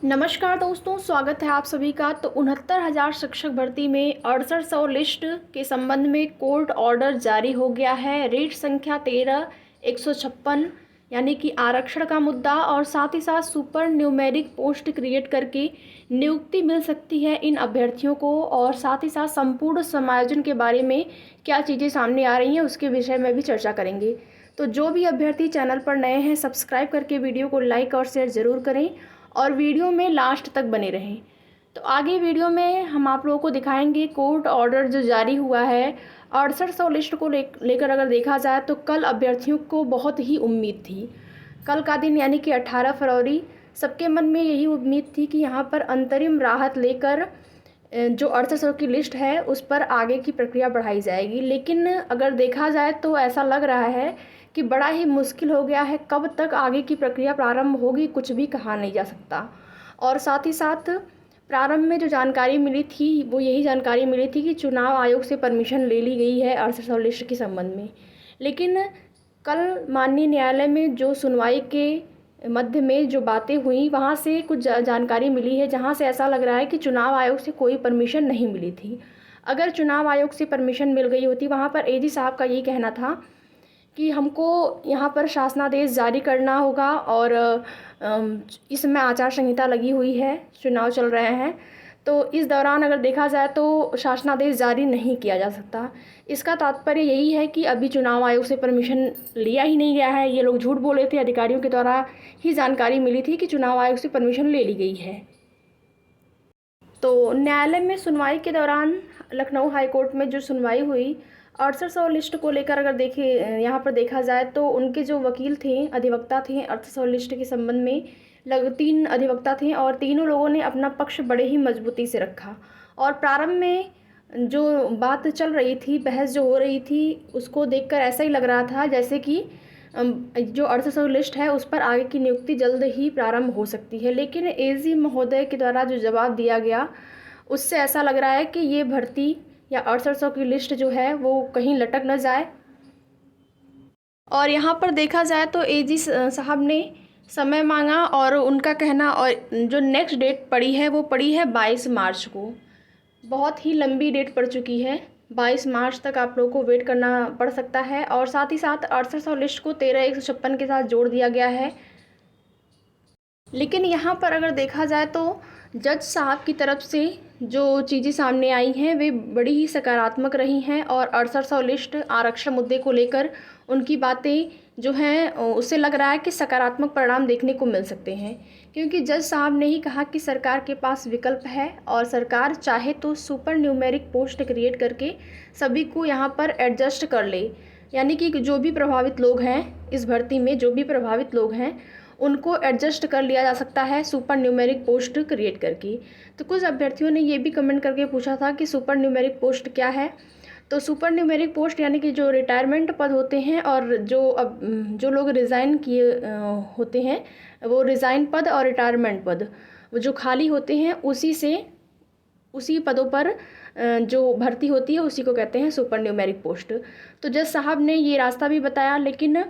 नमस्कार दोस्तों, स्वागत है आप सभी का। तो 69,000 शिक्षक भर्ती में 6800 लिस्ट के संबंध में कोर्ट ऑर्डर जारी हो गया है। रीट संख्या 13/156 यानी कि आरक्षण का मुद्दा, और साथ ही साथ सुपर न्यूमेरिक पोस्ट क्रिएट करके नियुक्ति मिल सकती है इन अभ्यर्थियों को। और साथ ही साथ संपूर्ण समायोजन के बारे में क्या चीज़ें सामने आ रही हैं उसके विषय में भी चर्चा करेंगे। तो जो भी अभ्यर्थी चैनल पर नए हैं, सब्सक्राइब करके वीडियो को लाइक और शेयर ज़रूर करें और वीडियो में लास्ट तक बने रहें। तो आगे वीडियो में हम आप लोगों को दिखाएंगे कोर्ट ऑर्डर जो जारी हुआ है 6800 लिस्ट को लेकर अगर देखा जाए तो कल अभ्यर्थियों को बहुत ही उम्मीद थी। कल का दिन यानी कि 18 फरवरी, सबके मन में यही उम्मीद थी कि यहाँ पर अंतरिम राहत लेकर जो 6800 की लिस्ट है उस पर आगे की प्रक्रिया बढ़ाई जाएगी। लेकिन अगर देखा जाए तो ऐसा लग रहा है कि बड़ा ही मुश्किल हो गया है। कब तक आगे की प्रक्रिया प्रारंभ होगी कुछ भी कहा नहीं जा सकता। और साथ ही साथ प्रारंभ में जो जानकारी मिली थी वो यही जानकारी मिली थी कि चुनाव आयोग से परमिशन ले ली गई है 6800 लिस्ट के संबंध में। लेकिन कल माननीय न्यायालय में जो सुनवाई के मध्य में जो बातें हुई वहाँ से कुछ जानकारी मिली है, जहाँ से ऐसा लग रहा है कि चुनाव आयोग से कोई परमिशन नहीं मिली थी। अगर चुनाव आयोग से परमिशन मिल गई होती, वहाँ पर एजी साहब का यही कहना था कि हमको यहाँ पर शासनादेश जारी करना होगा और इस समय आचार संहिता लगी हुई है, चुनाव चल रहे हैं, तो इस दौरान अगर देखा जाए तो शासनादेश जारी नहीं किया जा सकता। इसका तात्पर्य यही है कि अभी चुनाव आयोग से परमिशन लिया ही नहीं गया है। ये लोग झूठ बोले थे, अधिकारियों के द्वारा ही जानकारी मिली थी कि चुनाव आयोग से परमिशन ले ली गई है। तो न्यायालय में सुनवाई के दौरान लखनऊ हाईकोर्ट में जो सुनवाई हुई 6800 लिस्ट को लेकर अगर देखिए यहाँ पर देखा जाए तो उनके जो वकील थे, अधिवक्ता थे 6800 लिस्ट के संबंध में 3 अधिवक्ता थे और तीनों लोगों ने अपना पक्ष बड़े ही मजबूती से रखा। और प्रारंभ में जो बात चल रही थी, बहस जो हो रही थी, उसको देखकर ऐसा ही लग रहा था जैसे कि जो 6800 लिस्ट है उस पर आगे की नियुक्ति जल्द ही प्रारंभ हो सकती है। लेकिन एजी महोदय के द्वारा जो जवाब दिया गया उससे ऐसा लग रहा है कि ये भर्ती या 6800 की लिस्ट जो है वो कहीं लटक न जाए। और यहाँ पर देखा जाए तो एजी साहब ने समय मांगा और उनका कहना, और जो नेक्स्ट डेट पड़ी है वो पड़ी है 22 मार्च को। बहुत ही लंबी डेट पड़ चुकी है, 22 मार्च तक आप लोगों को वेट करना पड़ सकता है। और साथ ही साथ 6800 लिस्ट को 13/156 के साथ जोड़ दिया गया है। लेकिन यहाँ पर अगर देखा जाए तो जज साहब की तरफ से जो चीज़ें सामने आई हैं वे बड़ी ही सकारात्मक रही हैं और 6800 लिस्ट आरक्षण मुद्दे को लेकर उनकी बातें जो हैं उससे लग रहा है कि सकारात्मक परिणाम देखने को मिल सकते हैं। क्योंकि जज साहब ने ही कहा कि सरकार के पास विकल्प है और सरकार चाहे तो सुपर न्यूमेरिक पोस्ट क्रिएट करके सभी को यहाँ पर एडजस्ट कर ले। यानी कि जो भी प्रभावित लोग हैं इस भर्ती में, जो भी प्रभावित लोग हैं उनको एडजस्ट कर लिया जा सकता है सुपर न्यूमेरिक पोस्ट क्रिएट करके। तो कुछ अभ्यर्थियों ने ये भी कमेंट करके पूछा था कि सुपर न्यूमेरिक पोस्ट क्या है। तो सुपर न्यूमेरिक पोस्ट यानी कि जो रिटायरमेंट पद होते हैं और जो लोग रिज़ाइन किए होते हैं वो रिज़ाइन पद और रिटायरमेंट पद वो जो खाली होते हैं उसी पदों पर जो भर्ती होती है उसी को कहते हैं सुपर न्यूमेरिक पोस्ट। तो जज साहब ने ये रास्ता भी बताया, लेकिन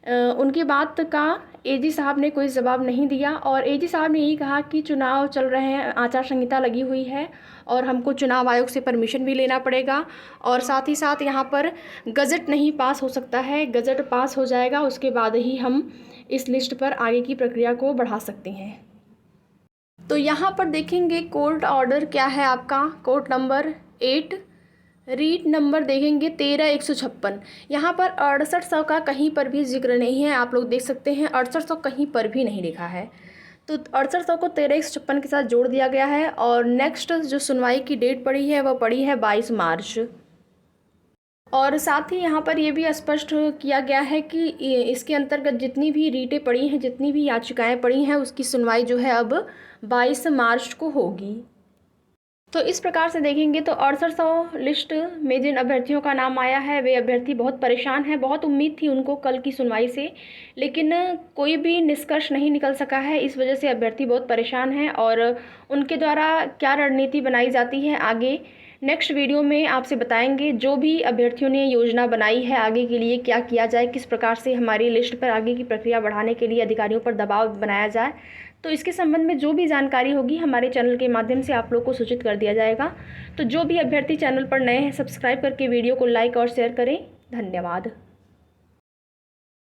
उनकी बात का एजी साहब ने कोई जवाब नहीं दिया। और एजी साहब ने यही कहा कि चुनाव चल रहे हैं, आचार संहिता लगी हुई है और हमको चुनाव आयोग से परमिशन भी लेना पड़ेगा। और साथ ही साथ यहाँ पर गज़ट नहीं पास हो सकता है, गज़ट पास हो जाएगा उसके बाद ही हम इस लिस्ट पर आगे की प्रक्रिया को बढ़ा सकते हैं। तो यहाँ पर देखेंगे कोर्ट ऑर्डर क्या है आपका, कोर्ट नंबर 8, रीट नंबर देखेंगे 13/156। यहाँ पर 6800 का कहीं पर भी जिक्र नहीं है, आप लोग देख सकते हैं 6800 कहीं पर भी नहीं लिखा है। तो 6800 को 13/156 के साथ जोड़ दिया गया है। और नेक्स्ट जो सुनवाई की डेट पड़ी है वह पड़ी है 22 मार्च। और साथ ही यहाँ पर यह भी स्पष्ट किया गया है कि इसके अंतर्गत जितनी भी रीटें पड़ी हैं, जितनी भी याचिकाएं पड़ी हैं, उसकी सुनवाई जो है अब 22 मार्च को होगी। तो इस प्रकार से देखेंगे तो 6800 लिस्ट में जिन अभ्यर्थियों का नाम आया है वे अभ्यर्थी बहुत परेशान हैं। बहुत उम्मीद थी उनको कल की सुनवाई से, लेकिन कोई भी निष्कर्ष नहीं निकल सका है। इस वजह से अभ्यर्थी बहुत परेशान हैं और उनके द्वारा क्या रणनीति बनाई जाती है आगे नेक्स्ट वीडियो में आपसे बताएंगे। जो भी अभ्यर्थियों ने योजना बनाई है आगे के लिए क्या किया जाए, किस प्रकार से हमारी लिस्ट पर आगे की प्रक्रिया बढ़ाने के लिए अधिकारियों पर दबाव बनाया जाए, तो इसके संबंध में जो भी जानकारी होगी हमारे चैनल के माध्यम से आप लोग को सूचित कर दिया जाएगा। तो जो भी अभ्यर्थी चैनल पर नए हैं, सब्सक्राइब करके वीडियो को लाइक और शेयर करें। धन्यवाद।